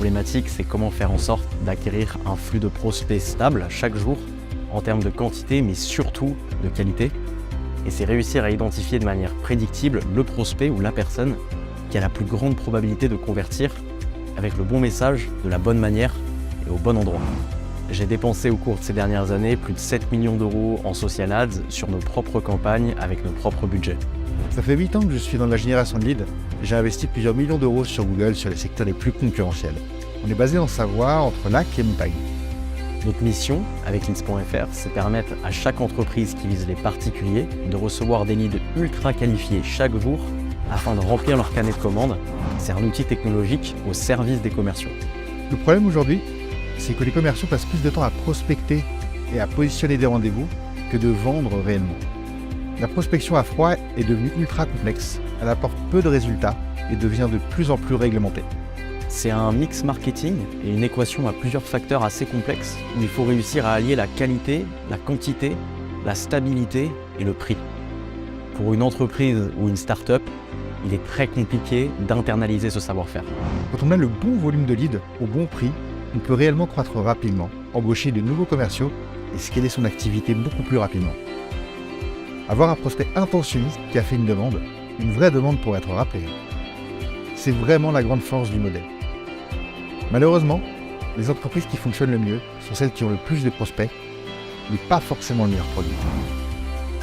problématique, c'est comment faire en sorte d'acquérir un flux de prospects stable chaque jour, en termes de quantité, mais surtout de qualité. Et c'est réussir à identifier de manière prédictible le prospect ou la personne qui a la plus grande probabilité de convertir avec le bon message, de la bonne manière et au bon endroit. J'ai dépensé au cours de ces dernières années plus de 7 millions d'euros en social ads sur nos propres campagnes avec nos propres budgets. Ça fait 8 ans que je suis dans la génération de leads. J'ai investi plusieurs millions d'euros sur Google sur les secteurs les plus concurrentiels. On est basé en Savoie, entre lac et montagne. Notre mission avec Leads.fr, c'est permettre à chaque entreprise qui vise les particuliers de recevoir des leads ultra qualifiés chaque jour afin de remplir leur carnet de commandes. C'est un outil technologique au service des commerciaux. Le problème aujourd'hui, c'est que les commerciaux passent plus de temps à prospecter et à positionner des rendez-vous que de vendre réellement. La prospection à froid est devenue ultra complexe, elle apporte peu de résultats et devient de plus en plus réglementée. C'est un mix marketing et une équation à plusieurs facteurs assez complexes où il faut réussir à allier la qualité, la quantité, la stabilité et le prix. Pour une entreprise ou une start-up, il est très compliqué d'internaliser ce savoir-faire. Quand on a le bon volume de leads au bon prix, on peut réellement croître rapidement, embaucher de nouveaux commerciaux et scaler son activité beaucoup plus rapidement. Avoir un prospect intentionniste qui a fait une vraie demande pour être rappelé, c'est vraiment la grande force du modèle. Malheureusement, les entreprises qui fonctionnent le mieux sont celles qui ont le plus de prospects, mais pas forcément le meilleur produit.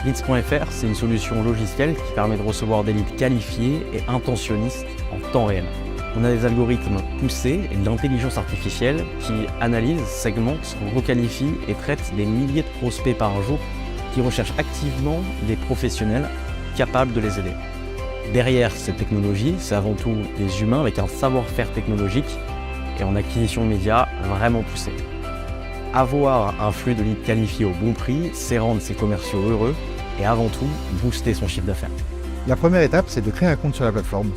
Leads.fr, c'est une solution logicielle qui permet de recevoir des leads qualifiés et intentionnistes en temps réel. On a des algorithmes poussés et de l'intelligence artificielle qui analysent, segmentent, requalifient et traitent des milliers de prospects par jour qui recherchent activement des professionnels capables de les aider. Derrière cette technologie, c'est avant tout des humains avec un savoir-faire technologique et en acquisition de médias vraiment poussé. Avoir un flux de leads qualifiés au bon prix, c'est rendre ses commerciaux heureux et avant tout, booster son chiffre d'affaires. La première étape, c'est de créer un compte sur la plateforme.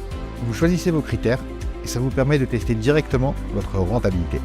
Vous choisissez vos critères et ça vous permet de tester directement votre rentabilité.